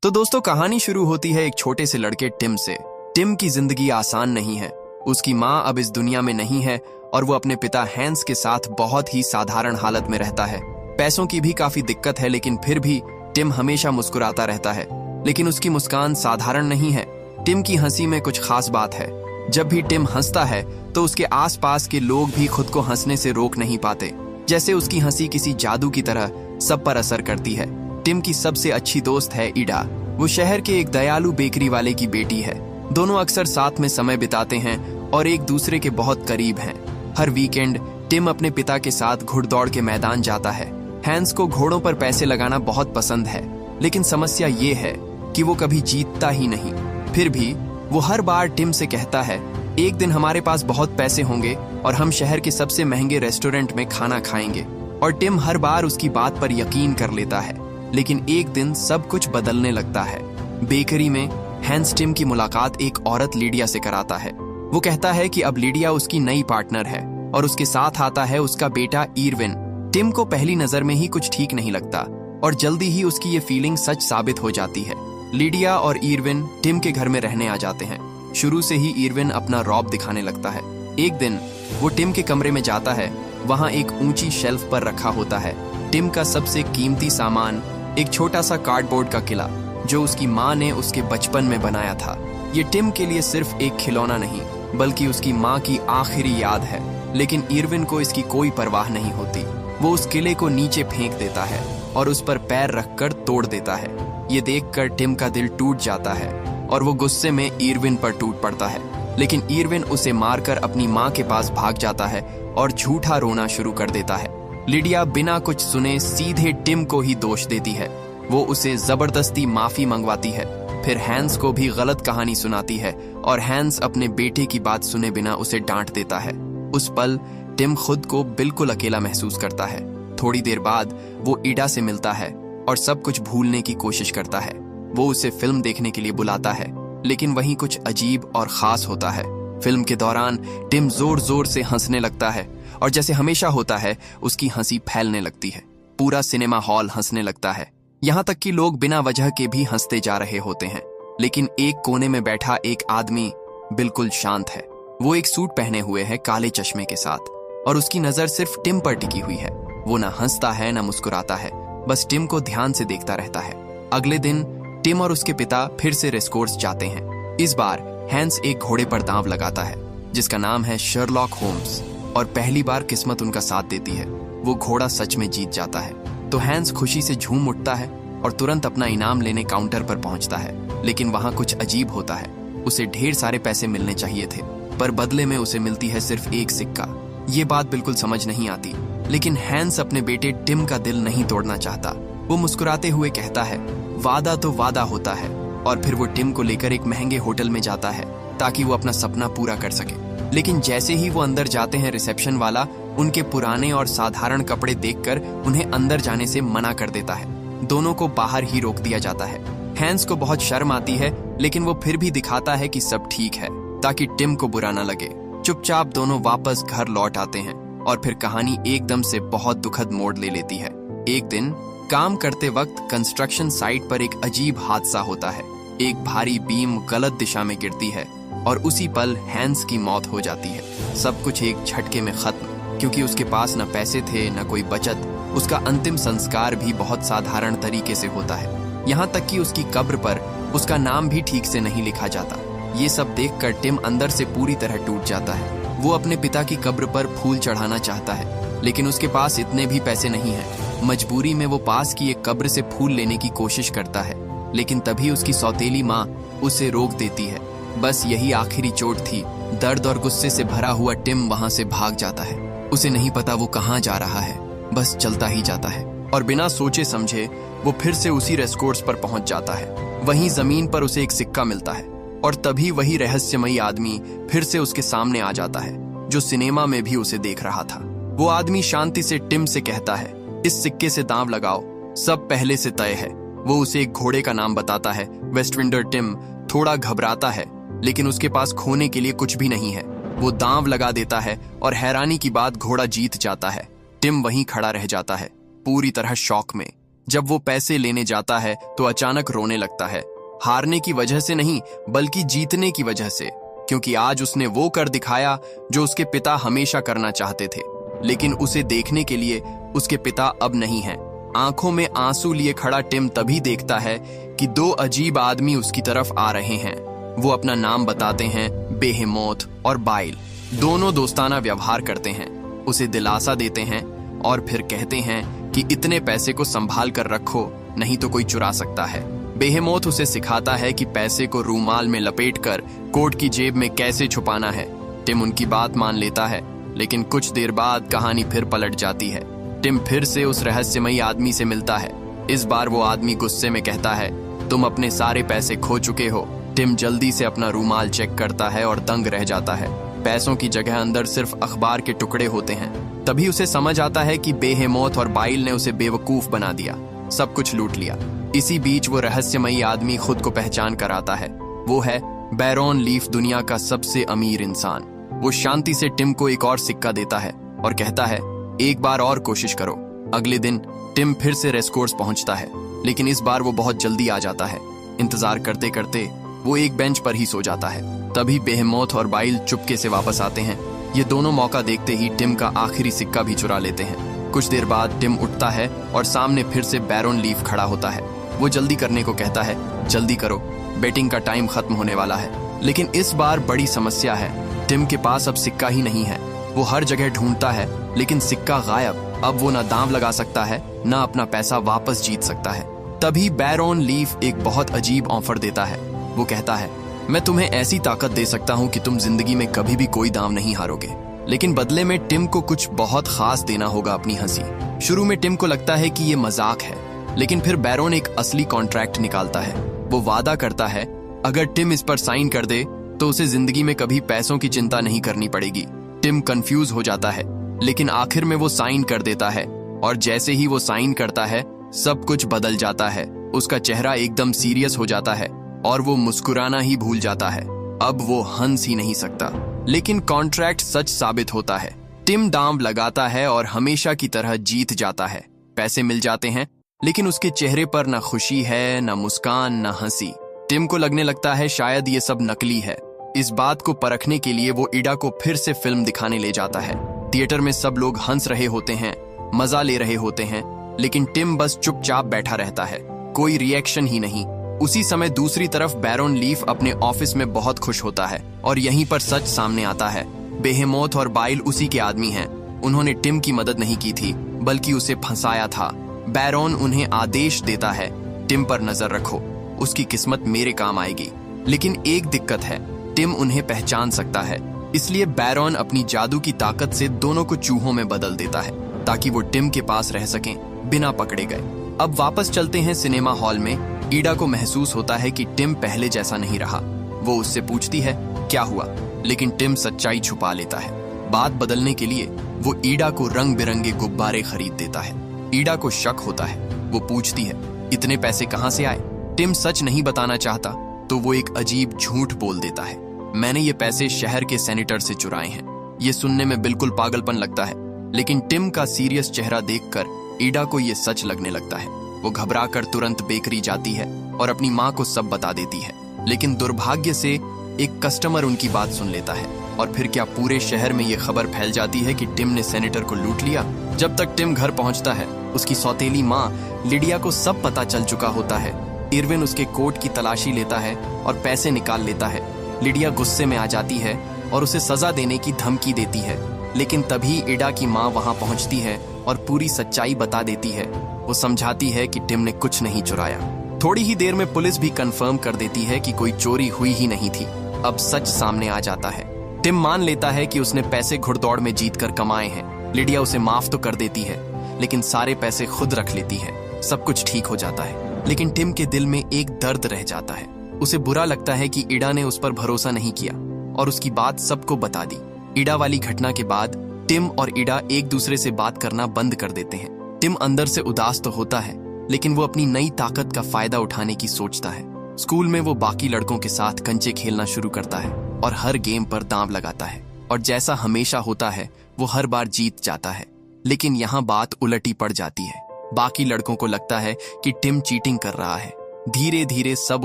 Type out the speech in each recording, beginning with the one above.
तो दोस्तों, कहानी शुरू होती है एक छोटे से लड़के टिम से। टिम की जिंदगी आसान नहीं है। उसकी माँ अब इस दुनिया में नहीं है और वो अपने पिता हैंस के साथ बहुत ही साधारण हालत में रहता है। पैसों की भी काफी दिक्कत है, लेकिन फिर भी टिम हमेशा मुस्कुराता रहता है। लेकिन उसकी मुस्कान साधारण नहीं है। टिम की हंसी में कुछ खास बात है। जब भी टिम हंसता है तो उसके आसपास के लोग भी खुद को हंसने से रोक नहीं पाते, जैसे उसकी हंसी किसी जादू की तरह सब पर असर करती है। टिम की सबसे अच्छी दोस्त है इडा। वो शहर के एक दयालु बेकरी वाले की बेटी है। दोनों अक्सर साथ में समय बिताते हैं और एक दूसरे के बहुत करीब हैं। हर वीकेंड टिम अपने पिता के साथ घुड़दौड़ के मैदान जाता है। हैंस को घोड़ों पर पैसे लगाना बहुत पसंद है, लेकिन समस्या ये है कि वो कभी जीतता ही नहीं। फिर भी वो हर बार टिम से कहता है, एक दिन हमारे पास बहुत पैसे होंगे और हम शहर के सबसे महंगे रेस्टोरेंट में खाना खाएंगे। और टिम हर बार उसकी बात पर यकीन कर लेता है। लेकिन एक दिन सब कुछ बदलने लगता है। बेकरी में हैंस टिम की मुलाकात एक औरत लीडिया से कराता है। वो कहता है कि अब लीडिया उसकी नई पार्टनर है और उसके साथ आता है उसका बेटा ईरविन। टिम को पहली नजर में ही कुछ ठीक नहीं लगता और जल्दी ही उसकी ये फीलिंग सच साबित हो जाती है। लीडिया और ईरविन टिम के घर में रहने आ जाते हैं। शुरू से ही ईरविन अपना रौब दिखाने लगता है। एक दिन वो टिम के कमरे में जाता है। वहां एक ऊंची शेल्फ पर रखा होता है टिम का सबसे कीमती सामान, एक छोटा सा कार्डबोर्ड का किला जो उसकी माँ ने उसके बचपन में बनाया था। ये टिम के लिए सिर्फ एक खिलौना नहीं, बल्कि उसकी माँ की आखिरी याद है। लेकिन ईरविन को इसकी कोई परवाह नहीं होती। वो उस किले को नीचे फेंक देता है और उस पर पैर रखकर तोड़ देता है। ये देखकर टिम का दिल टूट जाता है और वो गुस्से में ईरविन पर टूट पड़ता है। लेकिन ईरविन उसे मारकर अपनी माँ के पास भाग जाता है और झूठा रोना शुरू कर देता है। लीडिया बिना कुछ सुने सीधे टिम को ही दोष देती है। वो उसे जबरदस्ती माफी मंगवाती है, फिर हैंस को भी गलत कहानी सुनाती है और हैंस अपने बेटे की बात सुने बिना उसे डांट देता है। उस पल टिम खुद को बिल्कुल अकेला महसूस करता है। थोड़ी देर बाद वो इडा से मिलता है और सब कुछ भूलने की कोशिश करता है। वो उसे फिल्म देखने के लिए बुलाता है, लेकिन वहीं कुछ अजीब और खास होता है। फिल्म के दौरान टिम जोर जोर से हंसने लगता है और जैसे हमेशा होता है उसकी हंसी फैलने लगती है। पूरा सिनेमा हॉल हंसने लगता है, यहाँ तक कि लोग बिना वजह के भी हंसते जा रहे होते हैं। लेकिन एक कोने में बैठा एक आदमी बिल्कुल शांत है। वो एक सूट पहने हुए है काले चश्मे के साथ और उसकी नजर सिर्फ टिम पर टिकी हुई है। वो ना हंसता है ना मुस्कुराता है, बस टिम को ध्यान से देखता रहता है। अगले दिन टिम और उसके पिता फिर से रेसकोर्स जाते हैं। इस बार हैंस एक घोड़े पर दांव लगाता है जिसका नाम है शर्लॉक होम्स, और पहली बार किस्मत उनका साथ देती है। वो घोड़ा सच में जीत जाता है तो हैंस खुशी से झूम उठता है और तुरंत अपना इनाम लेने काउंटर पर पहुंचता है। लेकिन वहां कुछ अजीब होता है। उसे ढेर सारे पैसे मिलने चाहिए थे, पर बदले में उसे मिलती है सिर्फ एक सिक्का। ये बात बिल्कुल समझ नहीं आती, लेकिन हैंस अपने बेटे टिम का दिल नहीं तोड़ना चाहता। वो मुस्कुराते हुए कहता है, वादा तो वादा होता है। और फिर वो टिम को लेकर एक महंगे होटल में जाता है ताकि वो अपना सपना पूरा कर सके। लेकिन जैसे ही वो अंदर जाते हैं, रिसेप्शन वाला उनके पुराने और साधारण कपड़े देखकर उन्हें अंदर जाने से मना कर देता है। दोनों को बाहर ही रोक दिया जाता है। हैंस को बहुत शर्म आती है, लेकिन वो फिर भी दिखाता है कि सब ठीक है ताकि टिम को बुरा न लगे। चुपचाप दोनों वापस घर लौट आते हैं और फिर कहानी एकदम से बहुत दुखद मोड़ ले लेती है। एक दिन काम करते वक्त कंस्ट्रक्शन साइट पर एक अजीब हादसा होता है। एक भारी बीम गलत दिशा में गिरती है और उसी पल हैंस की मौत हो जाती है। सब कुछ एक झटके में खत्म, क्योंकि उसके पास न पैसे थे न कोई बचत। उसका अंतिम संस्कार भी बहुत साधारण तरीके से होता है, यहाँ तक कि उसकी कब्र पर उसका नाम भी ठीक से नहीं लिखा जाता। ये सब देखकर टिम अंदर से पूरी तरह टूट जाता है। वो अपने पिता की कब्र पर फूल चढ़ाना चाहता है, लेकिन उसके पास इतने भी पैसे नहीं हैं। मजबूरी में वो पास की एक कब्र से फूल लेने की कोशिश करता है, लेकिन तभी उसकी सौतेली माँ उसे रोक देती है। बस यही आखिरी चोट थी। दर्द और गुस्से से भरा हुआ टिम वहां से भाग जाता है। उसे नहीं पता वो कहाँ जा रहा है, बस चलता ही जाता है और बिना सोचे समझे वो फिर से उसी रेसकोर्स पर पहुंच जाता है। वहीं जमीन पर उसे एक सिक्का मिलता है और तभी वही रहस्यमयी आदमी फिर से उसके सामने आ जाता है जो सिनेमा में भी उसे देख रहा था। वो आदमी शांति से टिम से कहता है, इस सिक्के से दांव लगाओ, सब पहले से तय है। वो उसे एक घोड़े का नाम बताता है, वेस्टविंडर। टिम थोड़ा घबराता है, लेकिन उसके पास खोने के लिए कुछ भी नहीं है। वो दांव लगा देता है और हैरानी की बात, घोड़ा जीत जाता है। टिम वहीं खड़ा रह जाता है, पूरी तरह शॉक में। जब वो पैसे लेने जाता है तो अचानक रोने लगता है, हारने की वजह से नहीं बल्कि जीतने की वजह से, क्योंकि आज उसने वो कर दिखाया जो उसके पिता हमेशा करना चाहते थे। लेकिन उसे देखने के लिए उसके पिता अब नहीं हैं। आंखों में आंसू लिए खड़ा टिम तभी देखता है कि दो अजीब आदमी उसकी तरफ आ रहे हैं। वो अपना नाम बताते हैं, बेहेमोथ और बाइल। दोनों दोस्ताना व्यवहार करते हैं, उसे दिलासा देते हैं और फिर कहते हैं कि इतने पैसे को संभाल कर रखो, नहीं तो कोई चुरा सकता है। बेहेमोथ उसे सिखाता है कि पैसे को रूमाल में लपेटकर कोट की जेब में कैसे छुपाना है। टिम उनकी बात मान लेता है, लेकिन कुछ देर बाद कहानी फिर पलट जाती है। टिम फिर से उस रहस्यमयी आदमी से मिलता है। इस बार वो आदमी गुस्से में कहता है, तुम अपने सारे पैसे खो चुके हो। टिम जल्दी से अपना रूमाल चेक करता है और दंग रह जाता है। पैसों की जगह अंदर सिर्फ अखबार के टुकड़े होते हैं। तभी उसे समझ आता है कि बेहेमोथ और बाइल ने उसे बेवकूफ बना दिया, सब कुछ लूट लिया। इसी बीच वो रहस्यमयी आदमी खुद को पहचान कर आता है। वो है बैरोन लीफ, दुनिया का सबसे अमीर इंसान। वो शांति से टिम को एक और सिक्का देता है और कहता है, एक बार और कोशिश करो। अगले दिन टिम फिर से रेसकोर्स पहुंचता है, लेकिन इस बार वो बहुत जल्दी आ जाता है। इंतजार करते करते वो एक बेंच पर ही सो जाता है। तभी बेहेमोथ और बाइल चुपके से वापस आते हैं। ये दोनों मौका देखते ही टिम का आखिरी सिक्का भी चुरा लेते हैं। कुछ देर बाद टिम उठता है और सामने फिर से बैरोन लीफ खड़ा होता है। वो जल्दी करने को कहता है, जल्दी करो, बेटिंग का टाइम खत्म होने वाला है। लेकिन इस बार बड़ी समस्या है, टिम के पास अब सिक्का ही नहीं है। वो हर जगह ढूंढता है, लेकिन सिक्का गायब। अब वो ना दांव लगा सकता है, ना अपना पैसा वापस जीत सकता है। तभी बैरोन लीफ एक बहुत अजीब ऑफर देता है। वो कहता है, मैं तुम्हें ऐसी ताकत दे सकता हूँ कि तुम जिंदगी में कभी भी कोई दांव नहीं हारोगे, लेकिन बदले में टिम को कुछ बहुत खास देना होगा, अपनी हंसी। शुरू में टिम को लगता है कि ये मजाक है, लेकिन फिर बैरोन एक असली कॉन्ट्रैक्ट निकालता है। वो वादा करता है, अगर टिम इस पर साइन कर दे तो उसे जिंदगी में कभी पैसों की चिंता नहीं करनी पड़ेगी। टिम कंफ्यूज हो जाता है, लेकिन आखिर में वो साइन कर देता है और जैसे ही वो साइन करता है सब कुछ बदल जाता है। उसका चेहरा एकदम सीरियस हो जाता है और वो मुस्कुराना ही भूल जाता है। अब वो हंस ही नहीं सकता। लेकिन कॉन्ट्रैक्ट सच साबित होता है। टिम दांव लगाता है और हमेशा की तरह जीत जाता है। पैसे मिल जाते हैं, लेकिन उसके चेहरे पर ना खुशी है, ना मुस्कान, ना हंसी। टिम को लगने लगता है शायद ये सब नकली है। इस बात को परखने के लिए वो इडा को फिर से फिल्म दिखाने ले जाता है। थिएटर में सब लोग हंस रहे होते हैं, मजा ले रहे होते हैं, लेकिन टिम बस चुपचाप बैठा रहता है, कोई रिएक्शन ही नहीं। उसी समय दूसरी तरफ बैरोन लीफ अपने ऑफिस में बहुत खुश होता है और यहीं पर सच सामने आता है। बेहेमोथ और बाइल उसी के आदमी हैं। उन्होंने टिम की मदद नहीं की थी, बल्कि उसे फंसाया था। बैरोन उन्हें आदेश देता है, टिम पर नजर रखो, उसकी किस्मत मेरे काम आएगी। लेकिन एक दिक्कत है, टिम उन्हें पहचान सकता है। इसलिए बैरोन अपनी जादू की ताकत से दोनों को चूहों में बदल देता है, ताकि वो टिम के पास रह सकें बिना पकड़े गए। अब वापस चलते हैं सिनेमा हॉल में। ईडा को महसूस होता है कि टिम पहले जैसा नहीं रहा। वो उससे पूछती है, क्या हुआ? लेकिन टिम सच्चाई छुपा लेता है। बात बदलने के लिए वो ईडा को रंग बिरंगे गुब्बारे खरीद देता है। ईडा को शक होता है। वो पूछती है, इतने पैसे कहाँ से आए? टिम सच नहीं बताना चाहता तो वो एक अजीब झूठ बोल देता है, मैंने ये पैसे शहर के सेनेटर से चुराए हैं। ये सुनने में बिल्कुल पागलपन लगता है, लेकिन टिम का सीरियस चेहरा देखकर ईडा को ये सच लगने लगता है। वो घबराकर तुरंत बेकरी जाती है और अपनी माँ को सब बता देती है। लेकिन दुर्भाग्य से एक कस्टमर उनकी बात सुन लेता है और फिर क्या पूरे शहर में ये खबर फैल जाती है कि टिम ने सेनेटर को लूट लिया। जब तक टिम घर पहुंचता है, उसकी सौतेली माँ लिडिया को सब पता चल चुका होता है। इरविन उसके कोट की तलाशी लेता है और पैसे निकाल लेता है। लिडिया गुस्से में आ जाती है और उसे सजा देने की धमकी देती है, लेकिन तभी ईडा की माँ वहां पहुंचती है और पूरी सच्चाई बता देती है। वो समझाती है कि टिम ने कुछ नहीं चुराया। थोड़ी ही देर में पुलिस भी कंफर्म कर देती है कि कोई चोरी हुई ही नहीं थी। अब सच सामने आ जाता है। टिम मान लेता है कि उसने पैसे घुड़दौड़ में जीतकर कमाए हैं। लिडिया उसे माफ तो कर देती है, लेकिन सारे पैसे खुद रख लेती है। सब कुछ ठीक हो जाता है, लेकिन टिम के दिल में एक दर्द रह जाता है। उसे बुरा लगता है कि ईडा ने उस पर भरोसा नहीं किया और उसकी बात सबको बता दी। ईडा वाली घटना के बाद टिम और ईडा एक दूसरे से बात करना बंद कर देते हैं। टिम अंदर से उदास तो होता है, लेकिन वो अपनी नई ताकत का फायदा उठाने की सोचता है। स्कूल में वो बाकी लड़कों के साथ कंचे खेलना शुरू करता है और हर गेम पर दांव लगाता है, और जैसा हमेशा होता है वो हर बार जीत जाता है। लेकिन यहाँ बात उलटी पड़ जाती है। बाकी लड़कों को लगता है कि टिम चीटिंग कर रहा है। धीरे धीरे सब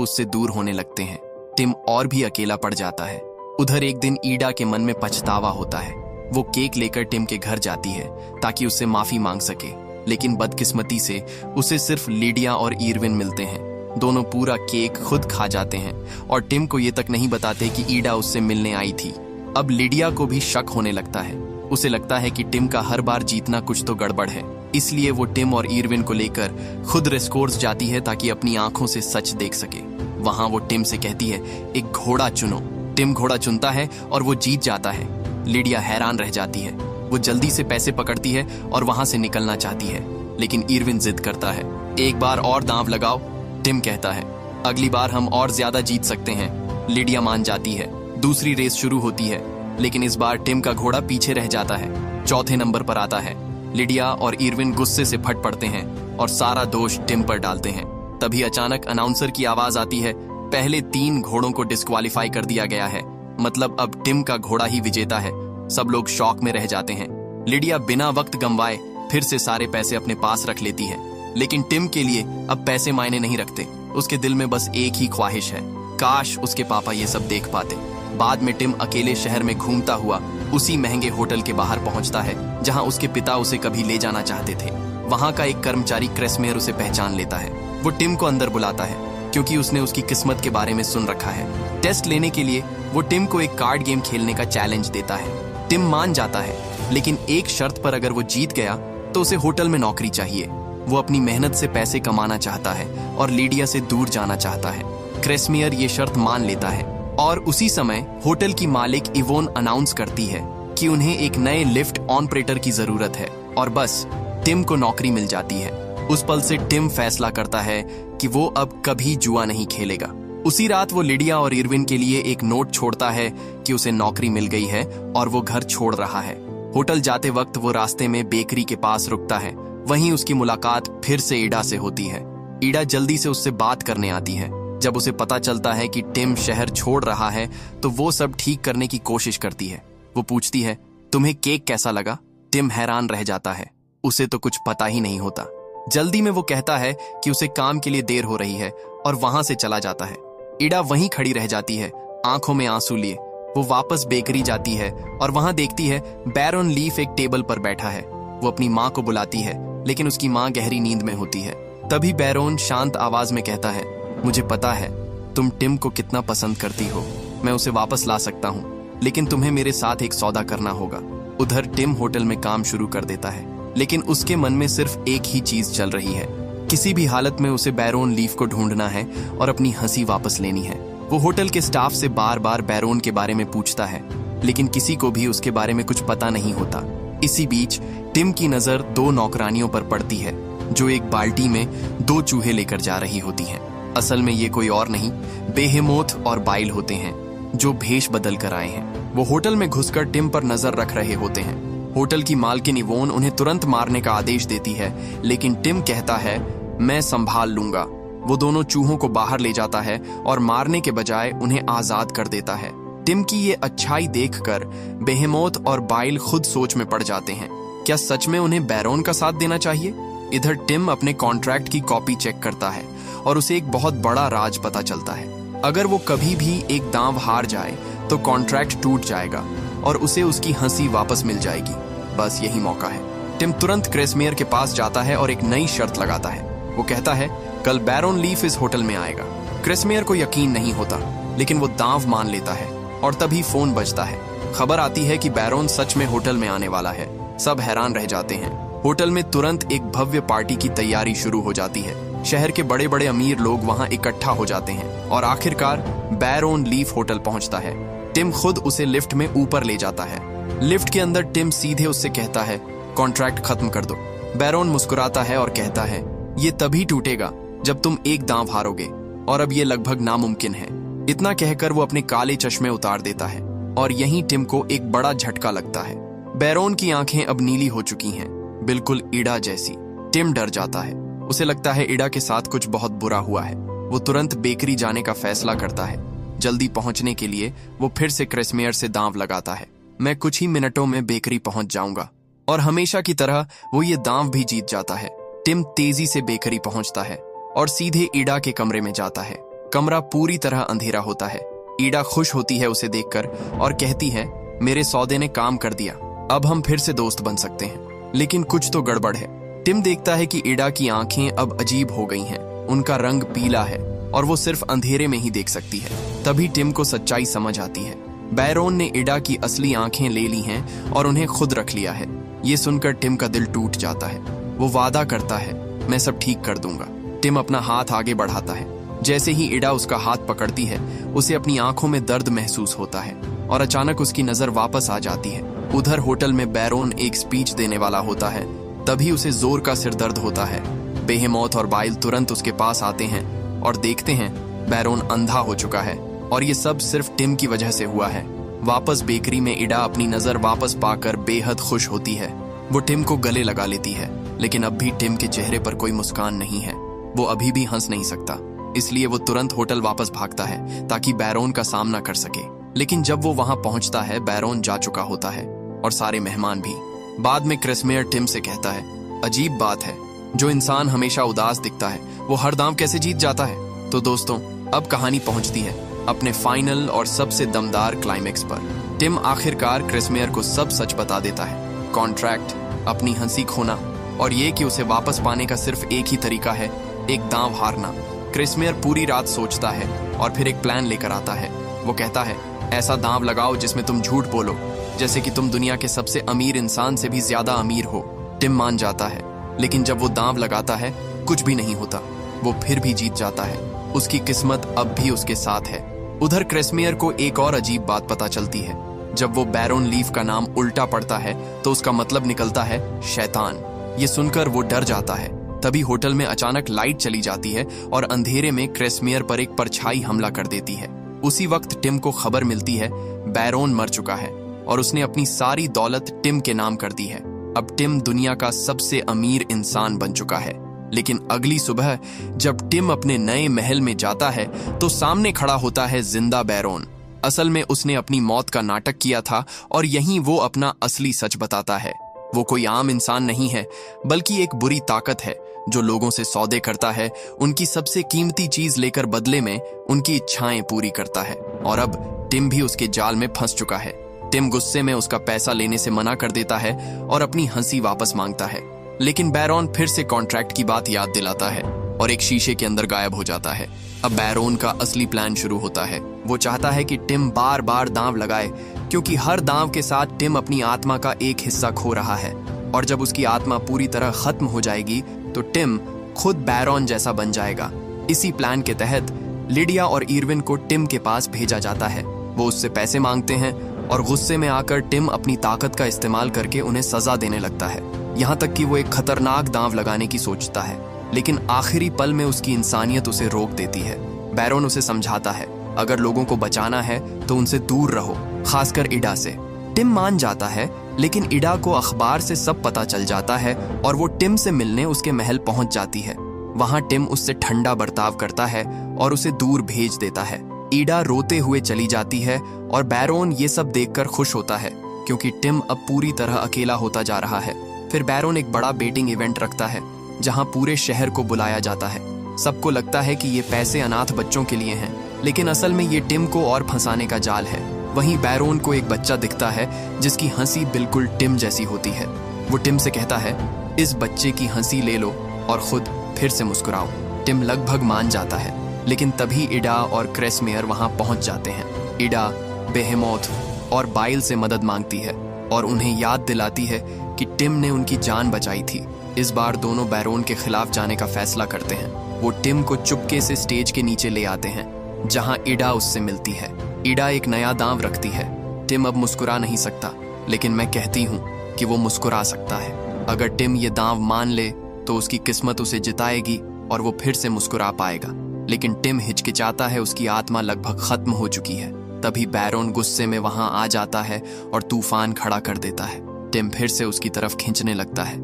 उससे दूर होने लगते हैं। टिम और भी अकेला पड़ जाता है। उधर एक दिन ईडा के मन में पछतावा होता है। वो केक लेकर टिम के घर जाती है ताकि उससे माफी मांग सके, लेकिन बदकिस्मती से उसे सिर्फ लिडिया और इरविन मिलते हैं। दोनों पूरा केक खुद खा जाते हैं और टिम को ये तक नहीं बताते कि ईडा उससे मिलने आई थी। अब लिडिया को भी शक होने लगता है। उसे लगता है कि टिम का हर बार जीतना कुछ तो गड़बड़ है, इसलिए वो टिम और इरविन को लेकर खुद रेसकोर्स जाती है ताकि अपनी आंखों से सच देख सके। वहां वो टिम से कहती है, एक घोड़ा चुनो। टिम घोड़ा चुनता है और वो जीत जाता है। लिडिया हैरान रह जाती है। वो जल्दी से पैसे पकड़ती है और वहां से निकलना चाहती है, लेकिन इरविन जिद करता है। एक बार और दांव लगाओ, टिम कहता है। अगली बार हम और ज्यादा जीत सकते हैं। लिडिया मान जाती है। दूसरी रेस शुरू होती है, लेकिन इस बार टिम का घोड़ा पीछे रह जाता है। चौथे नंबर पर आता है। लिडिया और इरविन गुस्से से फट पड़ते हैं और सारा दोष टिम पर डालते हैं। तभी अचानक अनाउंसर की आवाज आती है, पहले 3 घोड़ों को डिस्क्वालीफाई कर दिया गया है, मतलब अब टिम का घोड़ा ही विजेता है। सब लोग शॉक में रह जाते हैं। लिडिया बिना वक्त गंवाए फिर से सारे पैसे अपने पास रख लेती है, लेकिन टिम के लिए अब पैसे मायने नहीं रखते। उसके दिल में बस एक ही ख्वाहिश है, काश उसके पापा ये सब देख पाते। बाद में टिम अकेले शहर में घूमता हुआ उसी महंगे होटल के बाहर पहुंचता है जहां उसके पिता उसे कभी ले जाना चाहते थे। वहां का एक कर्मचारी क्रेसमेयर उसे पहचान लेता है। वो टिम को अंदर बुलाता है क्योंकि उसने उसकी किस्मत के बारे में सुन रखा है। टेस्ट लेने के लिए वो टिम को एक कार्ड गेम खेलने का चैलेंज देता है। टिम मान जाता है, लेकिन एक शर्त पर, अगर वो जीत गया तो उसे होटल में नौकरी चाहिए। वो अपनी मेहनत से पैसे कमाना चाहता है और लिडिया से दूर जाना चाहता है। क्रेसमेयर ये शर्त मान लेता है और उसी समय होटल की मालिक इवोन अनाउंस करती है कि उन्हें एक नए लिफ्ट ऑपरेटर की जरूरत है और बस टिम को नौकरी मिल जाती है। उस पल से टिम फैसला करता है कि वो अब कभी जुआ नहीं खेलेगा। उसी रात वो लिडिया और इरविन के लिए एक नोट छोड़ता है कि उसे नौकरी मिल गई है और वो घर छोड़ रहा है। होटल जाते वक्त वो रास्ते में बेकरी के पास रुकता है। वहीं उसकी मुलाकात फिर से ईडा से होती है। ईडा जल्दी से उससे बात करने आती है। जब उसे पता चलता है कि टिम शहर छोड़ रहा है तो वो सब ठीक करने की कोशिश करती है। वो पूछती है, तुम्हें केक कैसा लगा? टिम हैरान रह जाता है। उसे तो कुछ पता ही नहीं होता। जल्दी में वो कहता है कि उसे काम के लिए देर हो रही है और वहां से चला जाता है। ईडा वहीं खड़ी रह जाती है, आंखों में आंसू लिए। वो वापस बेकरी जाती है और वहां देखती है बैरोन लीफ एक टेबल पर बैठा है। वो अपनी माँ को बुलाती है, लेकिन उसकी माँ गहरी नींद में होती है। तभी बैरोन शांत आवाज में कहता है, मुझे पता है तुम टिम को कितना पसंद करती हो। मैं उसे वापस ला सकता हूँ, लेकिन तुम्हें मेरे साथ एक सौदा करना होगा। उधर टिम होटल में काम शुरू कर देता है, लेकिन उसके मन में सिर्फ एक ही चीज चल रही है, किसी भी हालत में उसे बैरोन लीफ को ढूंढना है और अपनी हंसी वापस लेनी है। वो होटल के स्टाफ से बार बार बैरोन के बारे में पूछता है, लेकिन किसी को भी उसके बारे में कुछ पता नहीं होता। इसी बीच टिम की नजर 2 नौकरानियों पर पड़ती है जो एक बाल्टी में 2 चूहे लेकर जा रही होती हैं। असल में ये कोई और नहीं, बेहेमोथ और बाइल होते हैं जो भेष बदल कर आए हैं। वो होटल में घुसकर टिम पर नजर रख रहे होते हैं। होटल की मालकिन इवोन उन्हें तुरंत मारने का आदेश देती है, लेकिन टिम कहता है, मैं संभाल लूंगा। वो दोनों चूहों को बाहर ले जाता है और मारने के बजाय उन्हें आजाद कर देता है। टिम की ये अच्छाई देखकर बेहेमोथ और बाइल खुद सोच में पड़ जाते हैं, क्या सच में उन्हें बैरोन का साथ देना चाहिए? इधर टिम अपने कॉन्ट्रैक्ट की कॉपी चेक करता है और उसे एक बहुत बड़ा राज पता चलता है। अगर वो कभी भी एक दांव हार जाए तो कॉन्ट्रैक्ट टूट जाएगा और उसे उसकी हंसी वापस मिल जाएगी। बस यही मौका है। टिम तुरंत क्रेसमेयर के पास जाता है और एक नई शर्त लगाता है। वो कहता है, कल बैरोन लीफ इस होटल में आएगा। क्रेसमेयर को यकीन नहीं होता, लेकिन वो दांव मान लेता है और तभी फोन बजता है। खबर आती है कि बैरोन सच में होटल में आने वाला है। सब हैरान रह जाते हैं। होटल में तुरंत एक भव्य पार्टी की तैयारी शुरू हो जाती है। शहर के बड़े बड़े अमीर लोग वहां इकट्ठा हो जाते हैं और आखिरकार बैरोन लीफ होटल पहुंचता है। टिम खुद उसे लिफ्ट में ऊपर ले जाता है। लिफ्ट के अंदर टिम सीधे उससे कहता है, कॉन्ट्रैक्ट खत्म कर दो। बैरोन मुस्कुराता है और कहता है, ये तभी टूटेगा जब तुम एक दांव हारोगे और अब ये लगभग नामुमकिन है। इतना कहकर वो अपने काले चश्मे उतार देता है और यहीं टिम को एक बड़ा झटका लगता है। बैरोन की आंखें अब नीली हो चुकी हैं, बिल्कुल ईडा जैसी। टिम डर जाता है। उसे लगता है ईडा के साथ कुछ बहुत बुरा हुआ है। वो तुरंत बेकरी जाने का फैसला करता है। जल्दी पहुंचने के लिए वो फिर से क्रेसमेयर से दांव लगाता है, मैं कुछ ही मिनटों में बेकरी पहुंच जाऊंगा। और हमेशा की तरह वो ये दांव भी जीत जाता है। टिम तेजी से बेकरी पहुंचता है और सीधे ईडा के कमरे में जाता है। कमरा पूरी तरह अंधेरा होता है। ईडा खुश होती है उसे देखकर और कहती है, मेरे सौदे ने काम कर दिया, अब हम फिर से दोस्त बन सकते हैं। लेकिन कुछ तो गड़बड़ है। टिम देखता है कि ईडा की आंखें अब अजीब हो गई हैं। उनका रंग पीला है और वो सिर्फ अंधेरे में ही देख सकती है। तभी टिम को सच्चाई समझ आती है। बैरोन ने ईडा की असली आंखें ले ली हैं और उन्हें खुद रख लिया है। ये सुनकर टिम का दिल टूट जाता है। वो वादा करता है, मैं सब ठीक कर दूंगा। टिम अपना हाथ आगे बढ़ाता है। जैसे ही ईडा उसका हाथ पकड़ती है, उसे अपनी आंखों में दर्द महसूस होता है और अचानक उसकी नजर वापस आ जाती है। उधर होटल में बैरोन एक स्पीच देने वाला होता है। तभी उसे जोर का सिर दर्द होता है। बेहेमौत और बाइल तुरंत उसके पास आते हैं और देखते हैं बैरोन अंधा हो चुका है और ये सब सिर्फ टिम की वजह से हुआ है। वापस बेकरी में ईडा अपनी नजर वापस पाकर बेहद खुश होती है। वो टिम को गले लगा लेती है, लेकिन अब भी टिम के चेहरे पर कोई मुस्कान नहीं है। वो अभी भी हंस नहीं सकता, इसलिए वो तुरंत होटल वापस भागता है ताकि बैरोन का सामना कर सके। लेकिन जब वो वहां पहुंचता है, बैरोन जा चुका होता है और सारे मेहमान भी। बाद में क्रिसमेयर टिम से कहता है, अजीब बात है, जो इंसान हमेशा उदास दिखता है वो हर दांव कैसे जीत जाता है। तो दोस्तों, अब कहानी पहुंचती है अपने फाइनल और सबसे दमदार क्लाइमेक्स पर। टिम आखिरकार क्रिसमेयर को सब सच बता देता है। कॉन्ट्रैक्ट, अपनी हंसी खोना और ये कि उसे वापस पाने का सिर्फ एक ही तरीका है, एक दांव हारना। क्रिसमेयर पूरी रात सोचता है और फिर एक प्लान लेकर आता है। वो कहता है, ऐसा दांव लगाओ जिसमें तुम झूठ बोलो, जैसे कि तुम दुनिया के सबसे अमीर इंसान से भी ज्यादा अमीर हो। टिम मान जाता है, लेकिन जब वो दांव लगाता है कुछ भी नहीं होता। वो फिर भी जीत जाता है। उसकी किस्मत अब भी उसके साथ है। उधर क्रिसमेयर को एक और अजीब बात पता चलती है। जब वो बैरोन लीफ का नाम उल्टा पढ़ता है तो उसका मतलब निकलता है शैतान। ये सुनकर वो डर जाता है। तभी होटल में अचानक लाइट चली जाती है और अंधेरे में क्रिसमेयर पर एक परछाई हमला कर देती है। उसी वक्त टिम को खबर मिलती है बैरोन मर चुका है और उसने अपनी सारी दौलत टिम के नाम कर दी है। अब टिम दुनिया का सबसे अमीर इंसान बन चुका है। लेकिन अगली सुबह जब टिम अपने नए महल में जाता है तो सामने खड़ा होता है जिंदा बैरोन। असल में उसने अपनी मौत का नाटक किया था और यहीं वो अपना असली सच बताता है। वो कोई आम इंसान नहीं है, बल्कि एक बुरी ताकत है जो लोगों से सौदे करता है, उनकी सबसे कीमती चीज लेकर बदले में उनकी इच्छाएं पूरी करता है। और अब टिम भी उसके जाल में फंस चुका है। टिम गुस्से में उसका पैसा लेने से मना कर देता है और अपनी हंसी वापस मांगता है। लेकिन बैरोन फिर से कॉन्ट्रैक्ट की बात याद दिलाता है और एक शीशे के अंदर गायब हो जाता है। अब बैरोन का असली प्लान शुरू होता है। वो चाहता है कि टिम बार बार दांव लगाए, क्योंकि हर दांव के साथ टिम अपनी आत्मा का एक हिस्सा खो रहा है। और जब उसकी आत्मा पूरी तरह खत्म हो जाएगी तो टिम खुद बैरोन जैसा बन जाएगा। इसी प्लान के तहत लिडिया और इरविन को टिम के पास भेजा जाता है। वो उससे पैसे मांगते हैं और गुस्से में आकर टिम अपनी ताकत का इस्तेमाल करके उन्हें सजा देने लगता है। यहाँ तक कि वो एक खतरनाक दांव लगाने की सोचता है, लेकिन आखिरी पल में उसकी इंसानियत उसे रोक देती है। बैरोन उसे समझाता है, अगर लोगों को बचाना है तो उनसे दूर रहो, खासकर ईडा से। टिम मान जाता है, लेकिन ईडा को अखबार से सब पता चल जाता है और वो टिम से मिलने उसके महल पहुंच जाती है। वहां टिम उससे ठंडा बर्ताव करता है और उसे दूर भेज देता है। ईडा रोते हुए चली जाती है और बैरोन ये सब देखकर खुश होता है, क्योंकि टिम अब पूरी तरह अकेला होता जा रहा है। फिर बैरोन एक बड़ा बेटिंग इवेंट रखता है जहां पूरे शहर को बुलाया जाता है। सबको लगता है कि ये पैसे अनाथ बच्चों के लिए हैं, लेकिन असल में ये टिम को और फंसाने का जाल है। वहीं बैरोन को एक बच्चा दिखता है जिसकी हंसी बिल्कुल टिम जैसी होती है। वो टिम से कहता है, इस बच्चे की हंसी ले लो और खुद फिर से मुस्कुराओ। टिम लगभग मान जाता है, लेकिन तभी ईडा और क्रिसमेयर वहां पहुंच जाते हैं। ईडा बेहेमौत और बाइल से मदद मांगती है और उन्हें याद दिलाती है कि टिम ने उनकी जान बचाई थी। इस बार दोनों बैरोन के खिलाफ जाने का फैसला करते हैं। वो टिम को चुपके से स्टेज के नीचे ले आते हैं जहां ईडा उससे मिलती है। ईडा एक नया दांव रखती है। टिम अब मुस्कुरा नहीं सकता, लेकिन मैं कहती हूँ कि वो मुस्कुरा सकता है। अगर टिम ये दांव मान ले तो उसकी किस्मत उसे जिताएगी और वो फिर से मुस्कुरा पाएगा। लेकिन टिम हिचकिचाता है, उसकी आत्मा लगभग खत्म हो चुकी है। तभी बैरोन गुस्से में वहां आ जाता है और तूफान खड़ा कर देता है। टिम फिर से उसकी तरफ खींचने लगता है,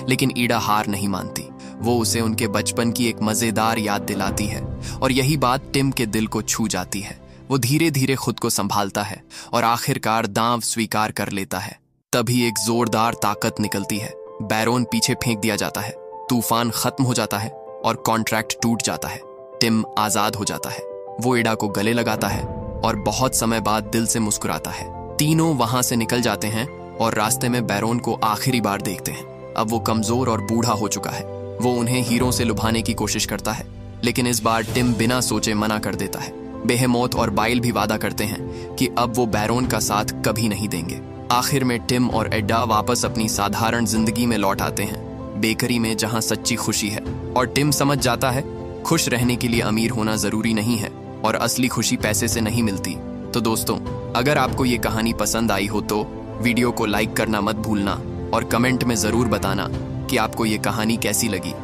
लेकिन ईडा हार नहीं मानती। वो उसे उनके बचपन की एक मजेदार याद दिलाती है और यही बात टिम के दिल को छू जाती है। वो धीरे धीरे खुद को संभालता है और आखिरकार दांव स्वीकार कर लेता है। तभी एक जोरदार ताकत निकलती है। बैरोन पीछे फेंक दिया जाता है। तूफान खत्म हो जाता है और कॉन्ट्रैक्ट टूट जाता है। टिम आजाद हो जाता है। वो एडा को गले लगाता है और बहुत समय बाद दिल से मुस्कुराता है। तीनों वहां से निकल जाते हैं और रास्ते में बैरोन को आखिरी बार देखते हैं। अब वो कमजोर और बूढ़ा हो चुका है। वो उन्हें हीरो से लुभाने की कोशिश करता है, लेकिन इस बार टिम बिना सोचे मना कर देता है। बेहेमोथ और बाइल भी वादा करते हैं कि अब वो बैरोन का साथ कभी नहीं देंगे। आखिर में टिम और एडा वापस अपनी साधारण जिंदगी में लौट आते हैं, बेकरी में जहां सच्ची खुशी है। और टिम समझ जाता है खुश रहने के लिए अमीर होना जरूरी नहीं है और असली खुशी पैसे से नहीं मिलती। तो दोस्तों, अगर आपको ये कहानी पसंद आई हो तो वीडियो को लाइक करना मत भूलना और कमेंट में जरूर बताना कि आपको ये कहानी कैसी लगी।